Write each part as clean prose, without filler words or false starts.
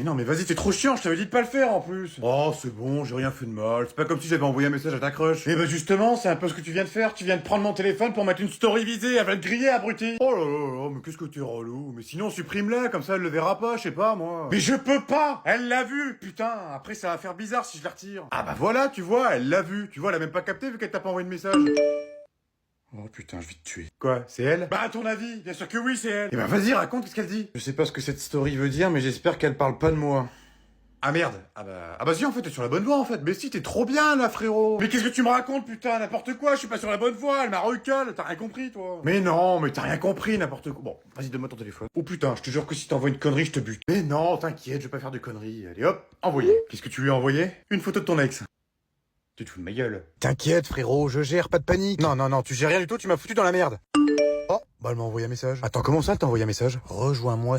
Mais non, mais vas-y, t'es trop chiant, je t'avais dit de pas le faire en plus. Oh, c'est bon, j'ai rien fait de mal. C'est pas comme si j'avais envoyé un message à ta crush. Eh bah justement, c'est un peu ce que tu viens de faire. Tu viens de prendre mon téléphone pour mettre une story visée. Elle va te griller, abruti. Oh là là là, mais qu'est-ce que t'es relou. Mais sinon, supprime-la, comme ça elle le verra pas, je sais pas moi. Mais je peux pas. Elle l'a vu, putain. Après, ça va faire bizarre si je la retire. Ah bah voilà, tu vois, elle l'a vu. Tu vois, elle a même pas capté vu qu'elle t'a pas envoyé de message. Oh putain, je vais te tuer. Quoi, c'est elle? Bah à ton avis, bien sûr que oui, c'est elle. Eh ben vas-y, raconte ce qu'elle dit. Je sais pas ce que cette story veut dire, mais j'espère qu'elle parle pas de moi. Ah merde. Ah bah si, en fait, t'es sur la bonne voie en fait. Mais si, t'es trop bien là, frérot. Mais qu'est-ce que tu me racontes, putain, n'importe quoi, je suis pas sur la bonne voie, elle m'a recalé, t'as rien compris, toi. Mais non, mais t'as rien compris, n'importe quoi. Bon, vas-y, donne-moi ton téléphone. Oh putain, je te jure que si t'envoies une connerie, je te bute. Mais non, t'inquiète, je vais pas faire de conneries. Allez hop, envoyé. Qu'est-ce que tu lui as envoyé? Une photo de ton ex. Tu te fous de ma gueule. T'inquiète, frérot, je gère, pas de panique. Non, tu gères rien du tout, tu m'as foutu dans la merde. Oh, bah elle m'a envoyé un message. Attends, comment ça, elle t'a envoyé un message? Rejoins-moi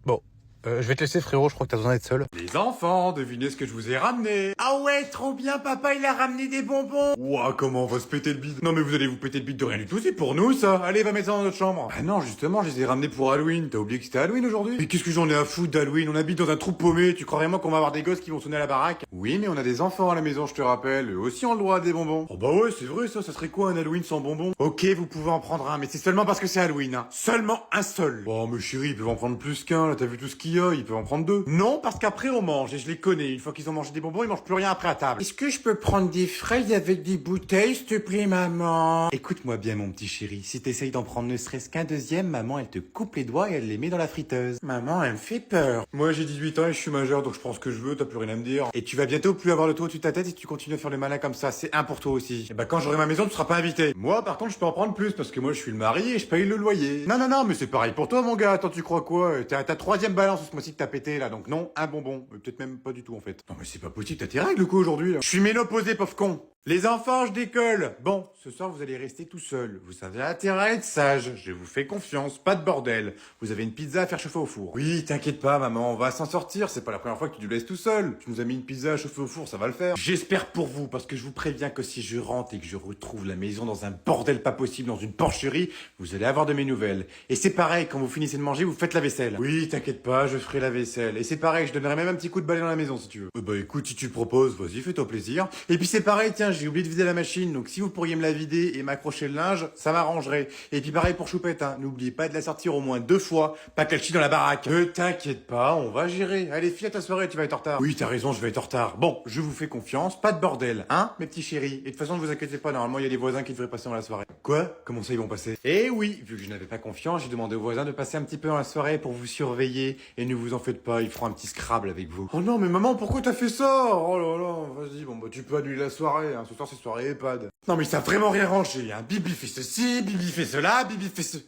Bon, je vais te laisser, frérot, je crois que t'as besoin d'être seul. Les enfants, devinez ce que je vous ai ramené. Ah ouais, trop bien, papa, il a ramené des bonbons. Ouah, comment on va se péter le bide? Non mais vous allez vous péter le bide de rien du tout, c'est pour nous ça. Allez, va mettre ça dans notre chambre. Ah non, justement, je les ai ramenés pour Halloween. T'as oublié que c'était Halloween aujourd'hui? Mais qu'est-ce que j'en ai à foutre d'Halloween? On habite dans un trou paumé, tu crois vraiment qu'on va avoir des gosses qui vont sonner à la baraque? Oui, mais on a des enfants à la maison, je te rappelle. Eux aussi ont le droit à des bonbons. Oh bah ouais, c'est vrai ça serait quoi un Halloween sans bonbons? Ok, vous pouvez en prendre un, mais c'est seulement parce que c'est Halloween, hein. Seulement un seul. Bon, mais chérie, ils peuvent en prendre plus qu'un, là, t'as vu tout ce qu'il y a, ils peuvent en prendre deux. Non, parce qu'après on mange, et je les connais. Une fois qu'ils ont mangé des bonbons, ils mangent plus rien après à table. Est-ce que je peux prendre des fraises avec des bouteilles, s'il te plaît, maman? Écoute-moi bien, mon petit chéri. Si t'essayes d'en prendre ne serait-ce qu'un deuxième, maman, elle te coupe les doigts et elle les met dans la friteuse. Maman, elle me fait peur. Moi, j'ai 18 ans et je suis majeur, donc je prends ce que je veux, t'as plus rien à me dire. Et tu vas bientôt plus avoir le toit au-dessus de ta tête si tu continues à faire le malin comme ça. C'est un pour toi aussi. Et bah, quand j'aurai ma maison, tu seras pas invité. Moi, par contre, je peux en prendre plus, parce que moi, je suis le mari et je paye le loyer. Non, mais c'est pareil pour toi, mon gars. Attends, tu crois quoi? T'as ta troisième balance ce mois-ci que t'as pété, là, donc non, un bonbon. Peut-être même pas du tout, en fait. Non, mais c'est pas possible, t'as tes règles, quoi, aujourd'hui, là. Je suis ménopausé, pauvre con. Les enfants, je décolle. Bon, ce soir, vous allez rester tout seul. Vous avez intérêt à être sage. Je vous fais confiance, pas de bordel. Vous avez une pizza à faire chauffer au four. Oui, t'inquiète pas, maman, on va s'en sortir. C'est pas la première fois que tu nous laisses tout seul. Tu nous as mis une pizza à chauffer au four, ça va le faire. J'espère pour vous, parce que je vous préviens que si je rentre et que je retrouve la maison dans un bordel pas possible, dans une porcherie, vous allez avoir de mes nouvelles. Et c'est pareil, quand vous finissez de manger, vous faites la vaisselle. Oui, t'inquiète pas, je ferai la vaisselle. Et c'est pareil, je donnerai même un petit coup de balai dans la maison, si tu veux. Bah écoute, si tu le proposes, vas-y, fais-toi plaisir. Et puis c'est pareil, tiens, j'ai oublié de vider la machine, donc si vous pourriez me la vider et m'accrocher le linge, ça m'arrangerait. Et puis pareil pour Choupette, hein, n'oubliez pas de la sortir au moins 2 fois, pas qu'elle chie dans la baraque. Ne t'inquiète pas, on va gérer. Allez, file à ta soirée, tu vas être en retard. Oui, t'as raison, je vais être en retard. Bon, je vous fais confiance, pas de bordel, hein, mes petits chéris. Et de toute façon, ne vous inquiétez pas, normalement, il y a des voisins qui devraient passer dans la soirée. Quoi? Comment ça, ils vont passer? Eh oui, vu que je n'avais pas confiance, j'ai demandé aux voisins de passer un petit peu dans la soirée pour vous surveiller. Et ne vous en faites pas, ils feront un petit Scrabble avec vous. Oh non, mais maman, pourquoi t'as fait ça? Oh là là, vas-y, bon bah tu peux annuler la soirée, hein. Ce soir c'est soirée EHPAD. Non mais ça a vraiment rien rangé, hein. Bibi fait ceci, Bibi fait cela, Bibi fait ce...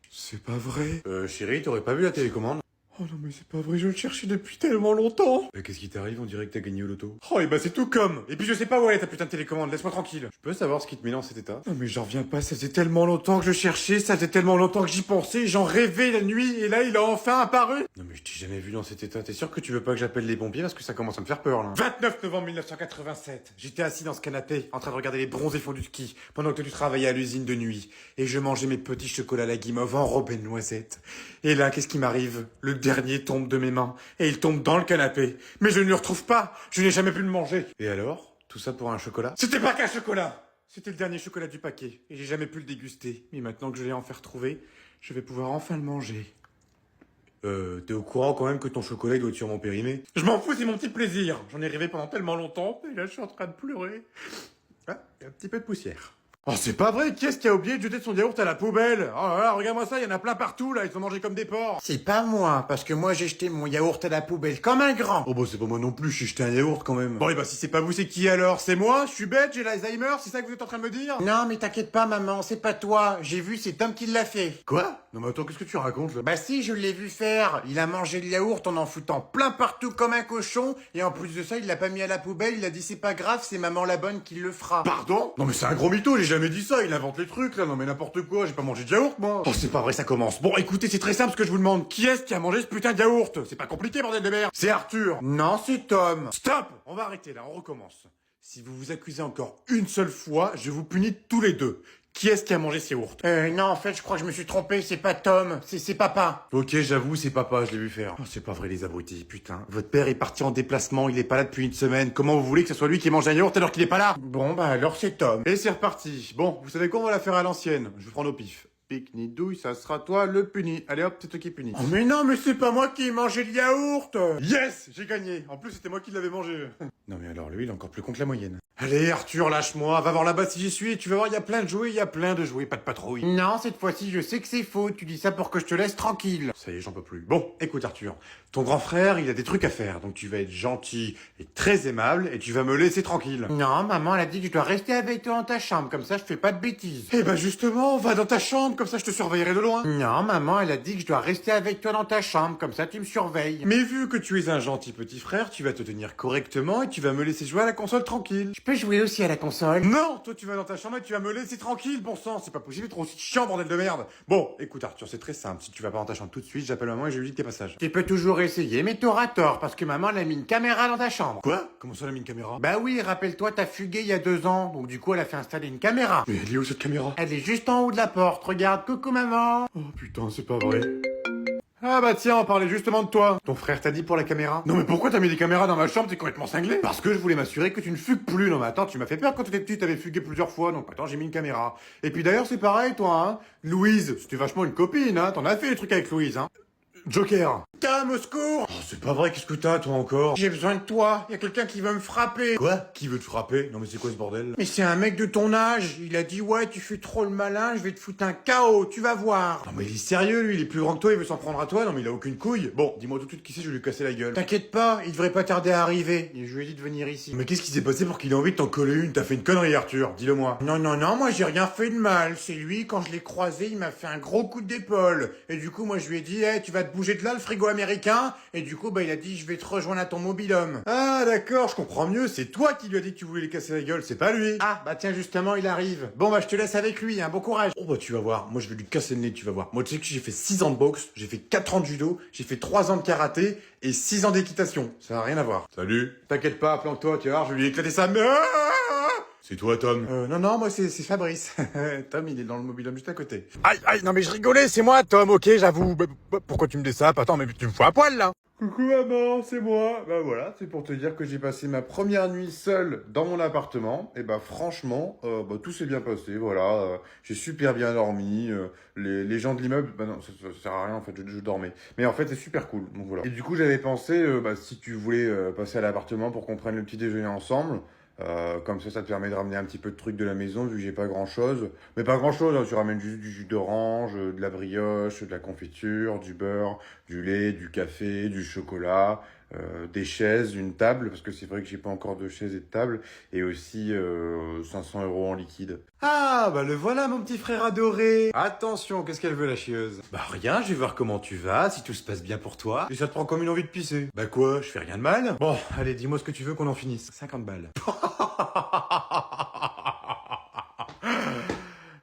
C'est pas vrai. Chérie, t'aurais pas vu la télécommande? Oh non mais c'est pas vrai, je le cherchais depuis tellement longtemps. Mais qu'est-ce qui t'arrive? On dirait que t'as gagné au loto. Oh et bah c'est tout comme. Et puis je sais pas où elle est ta putain de télécommande, laisse-moi tranquille. Je peux savoir ce qui te met dans cet état? Non mais j'en reviens pas, ça faisait tellement longtemps que je cherchais, ça faisait tellement longtemps que j'y pensais, j'en rêvais la nuit, et là il a enfin apparu. Non mais je t'ai jamais vu dans cet état, t'es sûr que tu veux pas que j'appelle les pompiers parce que ça commence à me faire peur là. 29 novembre 1987, j'étais assis dans ce canapé, en train de regarder les bronzés fonds du ski, pendant que tu travaillais à l'usine de nuit, et je mangeais mes petits chocolats à la guimauve enrobés de noisettes. Et là, qu'est-ce qui m'arrive? Le dernier tombe de mes mains, et il tombe dans le canapé. Mais je ne le retrouve pas, je n'ai jamais pu le manger. Et alors? Tout ça pour un chocolat? C'était pas qu'un chocolat! C'était le dernier chocolat du paquet, et j'ai jamais pu le déguster. Mais maintenant que je l'ai enfin retrouvé, je vais pouvoir enfin le manger. T'es au courant quand même que ton chocolat il doit être sûrement périmé? Je m'en fous, c'est mon petit plaisir. J'en ai rêvé pendant tellement longtemps, et là je suis en train de pleurer. Ah, il y a un petit peu de poussière. Oh, c'est pas vrai, qui est-ce qui a oublié de jeter son yaourt à la poubelle? Oh là là, regarde-moi ça, il y en a plein partout, là, ils sont mangés comme des porcs. C'est pas moi, parce que moi j'ai jeté mon yaourt à la poubelle comme un grand. Oh bah c'est pas moi non plus, j'ai jeté un yaourt quand même. Bon, et bah si c'est pas vous, c'est qui alors? C'est moi? Je suis bête, j'ai l'Alzheimer, c'est ça que vous êtes en train de me dire? Non, mais t'inquiète pas, maman, c'est pas toi. J'ai vu, c'est Tom qui l'a fait. Quoi? Non mais attends, qu'est-ce que tu racontes là? Bah si, je l'ai vu faire. Il a mangé le yaourt en foutant plein partout comme un cochon, et en plus de ça, il l'a pas mis à la poubelle, il a dit c'est pas grave, c'est maman la bonne qui le fera. Pardon? Non mais c'est un gros mytho, j'ai jamais dit ça, il invente les trucs là, non mais n'importe quoi, j'ai pas mangé de yaourt moi. Oh c'est pas vrai, ça commence. Bon écoutez, c'est très simple ce que je vous demande. Qui est-ce qui a mangé ce putain de yaourt? C'est pas compliqué bordel de merde. C'est Arthur. Non, c'est Tom. Stop. On va arrêter là, on recommence. Si vous vous accusez encore une seule fois, je vous punis tous les deux. Qui est-ce qui a mangé ces yaourts? Non, en fait, je crois que je me suis trompé, c'est pas Tom, c'est papa. Ok, j'avoue, c'est papa, je l'ai vu faire. Oh, c'est pas vrai, les abrutis, putain. Votre père est parti en déplacement, il est pas là depuis une semaine. Comment vous voulez que ce soit lui qui mange un yaourt alors qu'il est pas là? Bon, bah alors c'est Tom. Et c'est reparti. Bon, vous savez quoi, on va la faire à l'ancienne. Je prends au pif. Pique-nidouille, ça sera toi le puni. Allez hop, c'est toi qui punis. Oh mais non, mais c'est pas moi qui ai mangé le yaourt. Yes, j'ai gagné. En plus, c'était moi qui l'avais mangé. Non mais alors, lui, il est encore plus con que la moyenne. Allez, Arthur, lâche-moi. Va voir là-bas si j'y suis. Et tu vas voir, il y a plein de jouets, pas de patrouille. Non, cette fois-ci, je sais que c'est faux. Tu dis ça pour que je te laisse tranquille. Ça y est, j'en peux plus. Bon, écoute, Arthur. Ton grand frère, il a des trucs à faire. Donc tu vas être gentil et très aimable et tu vas me laisser tranquille. Non, maman, elle a dit que je dois rester avec toi dans ta chambre. Comme ça, je fais pas de bêtises. Eh ben justement, va dans ta chambre. Comme ça, je te surveillerai de loin. Non, maman, elle a dit que je dois rester avec toi dans ta chambre. Comme ça, tu me surveilles. Mais vu que tu es un gentil petit frère, tu vas te tenir correctement et tu vas me laisser jouer à la console tranquille. Je peux jouer aussi à la console? Non, toi, tu vas dans ta chambre et tu vas me laisser tranquille, bon sang. C'est pas possible d'être aussi chiant, bordel de merde. Bon, écoute, Arthur, c'est très simple. Si tu vas pas dans ta chambre tout de suite, j'appelle maman et je lui dis tes passages. Tu peux toujours essayer, mais t'auras tort parce que maman elle a mis une caméra dans ta chambre. Quoi? Comment ça, elle a mis une caméra? Bah oui, rappelle-toi, t'as fugué il y a 2 ans. Donc du coup, elle a fait installer une caméra. Mais elle est où cette caméra? Elle est juste en haut de la porte. Regarde, coucou maman. Oh putain, c'est pas vrai. Ah bah tiens, on parlait justement de toi. Ton frère t'a dit pour la caméra? Non mais pourquoi t'as mis des caméras dans ma chambre? T'es complètement cinglé? Parce que je voulais m'assurer que tu ne fugues plus. Non mais attends, tu m'as fait peur quand t'étais petit, t'avais fugué plusieurs fois, donc attends, j'ai mis une caméra. Et puis d'ailleurs, c'est pareil, toi, hein. Louise, c'était vachement une copine, hein. T'en as fait des trucs avec Louise, hein. Joker. Tom, au secours! Oh, c'est pas vrai, qu'est-ce que t'as, toi, encore? J'ai besoin de toi, y a quelqu'un qui veut me frapper. Quoi? Qui veut te frapper? Non mais c'est quoi ce bordel? Mais c'est un mec de ton âge, il a dit ouais, tu fais trop le malin, je vais te foutre un KO, tu vas voir. Non mais il est sérieux, lui, il est plus grand que toi, il veut s'en prendre à toi, non mais il a aucune couille. Bon, dis-moi tout de suite qui c'est, je vais lui casser la gueule. T'inquiète pas, il devrait pas tarder à arriver, et je lui ai dit de venir ici. Mais qu'est-ce qui s'est passé pour qu'il ait envie de t'en coller une? T'as fait une connerie, Arthur, dis-le moi. Non, non, non, moi j'ai rien fait de mal, c'est lui, quand je l'ai croisé, il m'a fait un gros coup d'épaule. Et du coup, moi je lui ai dit, hey, tu vas te bouger de là, le frigo américain, et du coup, bah, il a dit, je vais te rejoindre à ton mobil-homme. Ah, d'accord, je comprends mieux, c'est toi qui lui as dit que tu voulais lui casser la gueule, c'est pas lui. Ah, bah tiens, justement, il arrive. Bon, bah, je te laisse avec lui, hein, bon courage. Oh, bah, tu vas voir, moi, je vais lui casser le nez, tu vas voir. Moi, tu sais que j'ai fait 6 ans de boxe, j'ai fait 4 ans de judo, j'ai fait 3 ans de karaté, et 6 ans d'équitation. Ça n'a rien à voir. Salut. T'inquiète pas, planque-toi, tu vas voir, je vais lui éclater sa mère. C'est toi, Tom? Non, non, moi, c'est Fabrice. Tom, il est dans le mobil-homme juste à côté. Aïe, aïe, non, mais je rigolais, c'est moi, Tom, ok, j'avoue. Pourquoi tu me dessapes? Attends, mais tu me fous à poil, là? Coucou, maman, c'est moi. Bah voilà, c'est pour te dire que j'ai passé ma première nuit seule dans mon appartement. Et bah, franchement, tout s'est bien passé, voilà. J'ai super bien dormi. Les gens de l'immeuble, bah non, ça sert à rien, en fait, je dormais. Mais en fait, c'est super cool, donc voilà. Et du coup, j'avais pensé, si tu voulais passer à l'appartement pour qu'on prenne le petit déjeuner ensemble, comme ça te permet de ramener un petit peu de trucs de la maison, vu que j'ai pas grand chose. Mais pas grand chose, hein, tu ramènes juste du jus d'orange, de la brioche, de la confiture, du beurre, du lait, du café, du chocolat, des chaises, une table, parce que c'est vrai que j'ai pas encore de chaise et de table, et aussi 500 € en liquide. Ah, bah le voilà mon petit frère adoré. Attention, qu'est-ce qu'elle veut la chieuse? Bah rien, je vais voir comment tu vas, si tout se passe bien pour toi. Et ça te prend comme une envie de pisser. Bah quoi, je fais rien de mal. Bon, allez, dis-moi ce que tu veux qu'on en finisse. 50 balles.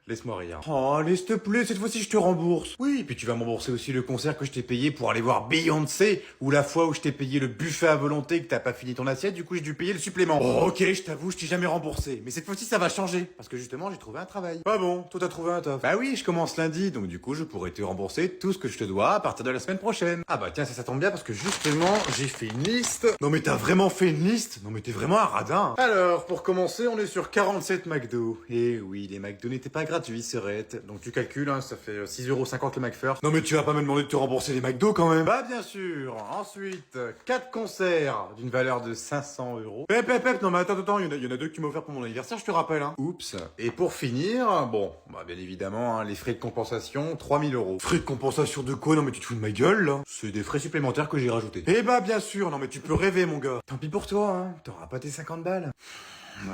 Laisse-moi rire. Oh, allez, s'il te plaît, cette fois-ci, je te rembourse. Oui, et puis tu vas me rembourser aussi le concert que je t'ai payé pour aller voir Beyoncé, ou la fois où je t'ai payé le buffet à volonté que t'as pas fini ton assiette, du coup, j'ai dû payer le supplément. Oh, ok, je t'avoue, je t'ai jamais remboursé. Mais cette fois-ci, ça va changer, parce que justement, j'ai trouvé un travail. Ah bon, toi t'as trouvé un taf? Bah oui, je commence lundi, donc du coup, je pourrai te rembourser tout ce que je te dois à partir de la semaine prochaine. Ah bah tiens, ça tombe bien, parce que justement, j'ai fait une liste. Non mais t'as vraiment fait une liste? Non mais t'es vraiment un radin. Alors, pour commencer, on est sur 47 McDo. Et oui, les McDo n'étaient pas gratuits, Serette. Donc tu calcules, hein, ça fait 6,50 € le McFirst. Non mais tu vas pas me demander de te rembourser les McDo quand même. Bah bien sûr. Ensuite, 4 concerts d'une valeur de 500 €. Pep, non mais attends, il y en a 2 que tu m'as offert pour mon anniversaire, je te rappelle, hein. Oups. Et pour finir, bon, bah bien évidemment, hein, les frais de compensation, 3000 €. Frais de compensation de quoi? Non mais tu te fous de ma gueule, là. C'est des frais supplémentaires que j'ai rajoutés. Eh bah bien sûr, non mais tu peux rêver, mon gars. Tant pis pour toi, hein. T'auras pas tes 50 balles.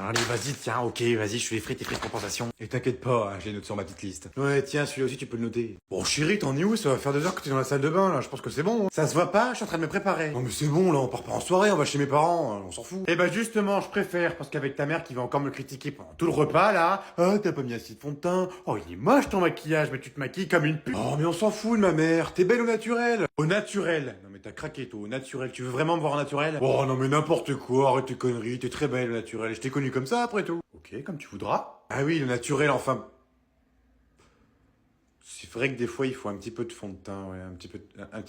Allez, vas-y, tiens, ok, vas-y, je fais tes frais de compensation. Et t'inquiète pas, hein, je les note sur ma petite liste. Ouais, tiens, celui-là aussi, tu peux le noter. Bon, chérie, t'en es où? Ça va faire 2 heures que t'es dans la salle de bain, là, je pense que c'est bon. Ça se voit pas, je suis en train de me préparer. Non mais c'est bon, là, on part pas en soirée, on va chez mes parents, on s'en fout. Eh bah justement, je préfère, parce qu'avec ta mère qui va encore me critiquer pendant tout le repas, là, ah, t'as pas mis assez de fond de teint, oh, il est moche ton maquillage, mais tu te maquilles comme une pute. Oh, mais on s'en fout de ma mère, t'es belle au naturel. Au naturel? Non mais t'as craqué, toi, au naturel, tu veux vraiment me voir au naturel? Oh, non mais n'importe quoi, arrête tes conneries, t'es très belle au naturel, je t'ai connu comme ça, après tout. Ok, comme tu voudras. Ah oui, le naturel, enfin... C'est vrai que des fois, il faut un petit peu de fond de teint, ouais, un petit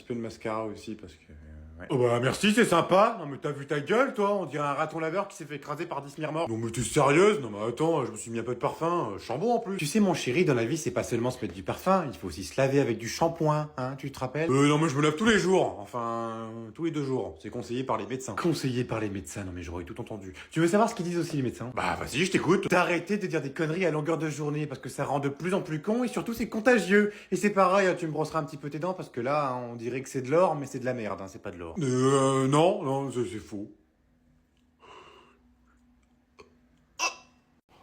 peu de mascara aussi, parce que... ouais. Oh bah merci, c'est sympa. Non mais t'as vu ta gueule, toi? On dirait un raton laveur qui s'est fait écraser par 10 morts. Non mais t'es sérieuse? Non mais attends, je me suis mis un peu de parfum, chambon en plus. Tu sais mon chéri, dans la vie, c'est pas seulement se mettre du parfum, il faut aussi se laver avec du shampoing, hein, tu te rappelles? Non mais je me lave tous les jours, enfin, tous les 2 jours. C'est conseillé par les médecins. Conseillé par les médecins, non mais j'aurais tout entendu. Tu veux savoir ce qu'ils disent aussi les médecins? Bah vas-y, je t'écoute. D'arrêter de dire des conneries à longueur de journée, parce que ça rend de plus en plus con, et surtout c'est contagieux. Et c'est pareil, tu me brosseras un petit peu tes dents, parce que là, hein, on dirait que c'est de l'or, mais c'est de la merde, hein, c'est pas de l'or. Non, c'est faux.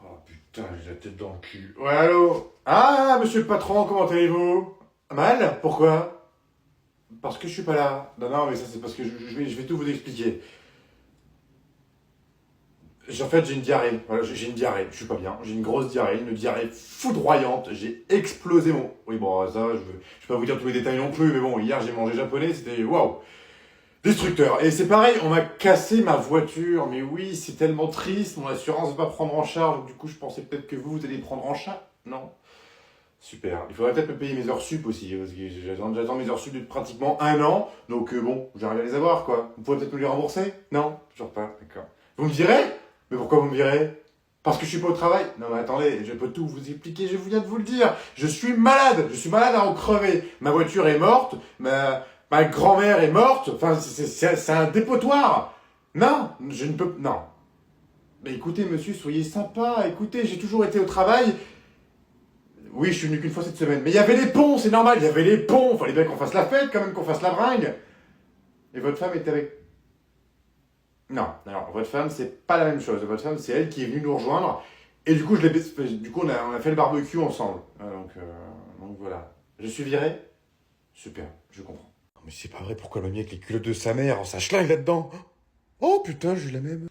Oh putain, j'ai la tête dans le cul. Ouais, allô? Ah, monsieur le patron, comment allez-vous? Mal? Pourquoi? Parce que je suis pas là. Non, mais ça c'est parce que je vais tout vous expliquer. En fait, j'ai une diarrhée. Voilà, j'ai une diarrhée. Je suis pas bien. J'ai une grosse diarrhée, une diarrhée foudroyante. J'ai explosé mon... Oui, bon, ça, je vais pas vous dire tous les détails non plus, mais bon, hier j'ai mangé japonais, c'était waouh! Destructeur. Et c'est pareil, on m'a cassé ma voiture. Mais oui, c'est tellement triste. Mon assurance va pas prendre en charge. Donc, du coup, je pensais peut-être que vous allez prendre en charge. Non. Super. Il faudrait peut-être me payer mes heures sup aussi. Parce que j'attends mes heures sup depuis pratiquement 1 an. Donc, bon, j'arrive à les avoir, quoi. Vous pouvez peut-être me les rembourser? Non? Toujours pas. D'accord. Vous me direz? Mais pourquoi vous me virez? Parce que je suis pas au travail? Non mais attendez, je peux tout vous expliquer, je viens de vous le dire. Je suis malade à en crever. Ma voiture est morte, ma grand-mère est morte, enfin c'est un dépotoir. Non, je ne peux... Non. Mais écoutez monsieur, soyez sympa, écoutez, j'ai toujours été au travail. Oui, je suis venu qu'une fois cette semaine. Mais il y avait les ponts, c'est normal, il y avait les ponts. Fallait bien qu'on fasse la fête quand même, qu'on fasse la bringue. Et votre femme était avec... Non, alors votre femme, c'est pas la même chose. Votre femme, c'est elle qui est venue nous rejoindre. Et du coup, on a fait le barbecue ensemble. Donc voilà. Je suis viré? Super, je comprends. Non, mais c'est pas vrai, pourquoi elle m'a mis avec les culottes de sa mère? Ça schlingue là-dedans. Oh putain, j'ai la même.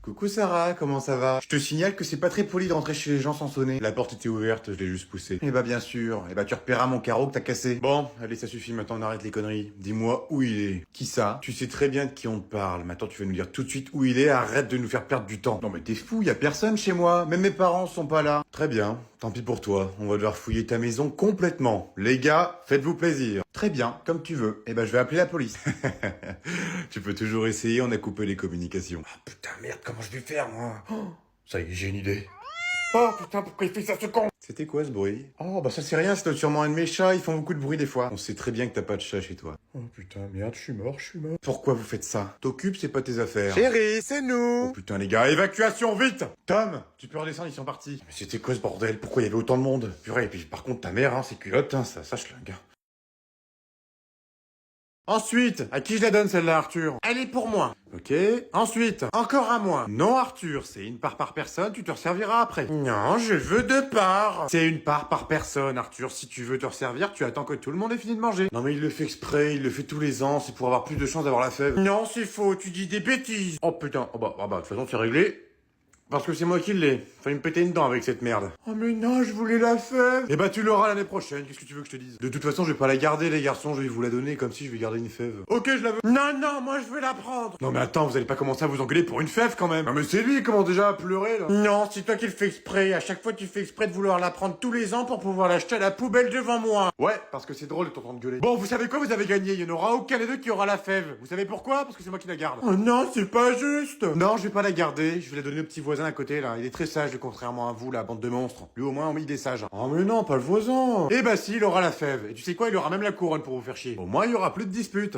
Coucou Sarah, comment ça va? Je te signale que c'est pas très poli de rentrer chez les gens sans sonner. La porte était ouverte, je l'ai juste poussée. Eh bah bien sûr, eh bah tu repéreras mon carreau que t'as cassé. Bon, allez ça suffit, maintenant on arrête les conneries. Dis-moi où il est. Qui ça? Tu sais très bien de qui on te parle. Maintenant tu vas nous dire tout de suite où il est, arrête de nous faire perdre du temps. Non mais t'es fou, y a personne chez moi, même mes parents sont pas là. Très bien, tant pis pour toi, on va devoir fouiller ta maison complètement. Les gars, faites-vous plaisir. Très bien, comme tu veux. Eh ben je vais appeler la police. Tu peux toujours essayer, on a coupé les communications. Ah putain, merde, comment je vais faire, moi? Oh, ça y est, j'ai une idée. Oh putain, pourquoi il fait ça, ce con? C'était quoi, ce bruit? Oh, bah ça c'est rien, c'est sûrement un de mes chats, ils font beaucoup de bruit des fois. On sait très bien que t'as pas de chat chez toi. Oh putain, merde, je suis mort. Pourquoi vous faites ça? T'occupes, c'est pas tes affaires. Chérie, c'est nous! Oh putain, les gars, évacuation, vite! Tom, tu peux redescendre, ils sont partis. Mais c'était quoi ce bordel? Pourquoi il y avait autant de monde? Purée, et puis par contre, ta mère, hein, c'est culotte, hein, ça schlingue. Ensuite, à qui je la donne celle-là, Arthur? Elle est pour moi. Ok. Ensuite, encore à moi. Non, Arthur, c'est une part par personne, tu te resserviras après. Non, je veux 2 parts. C'est une part par personne, Arthur. Si tu veux te resservir, tu attends que tout le monde ait fini de manger. Non mais il le fait exprès, il le fait tous les ans, c'est pour avoir plus de chances d'avoir la fève. Non, c'est faux, tu dis des bêtises. Oh putain, de toute façon c'est réglé. Parce que c'est moi qui l'ai. Failli me péter une dent avec cette merde. Oh mais non, je voulais la fève. Eh bah tu l'auras l'année prochaine, qu'est-ce que tu veux que je te dise? De toute façon, je vais pas la garder les garçons, je vais vous la donner comme si je vais garder une fève. Ok, je la veux. Non, moi je veux la prendre. Non mais attends, vous allez pas commencer à vous engueuler pour une fève quand même. Non mais c'est lui, il commence déjà à pleurer là. Non, c'est toi qui le fais exprès. À chaque fois tu fais exprès de vouloir la prendre tous les ans pour pouvoir l'acheter à la poubelle devant moi. Ouais, parce que c'est drôle de t'entendre gueuler. Bon, vous savez quoi, vous avez gagné, il y en aura aucun des deux qui aura la fève. Vous savez pourquoi? Parce que c'est moi qui la garde. Oh non, c'est pas juste. Non, je vais pas la garder, je vais la donner au petit voisin à côté là. Il est très sage, contrairement à vous, la bande de monstres. Lui, au moins, il est sage. Oh, mais non, pas le voisin. Eh bah si, il aura la fève. Et tu sais quoi, il aura même la couronne pour vous faire chier. Au moins, il y aura plus de disputes.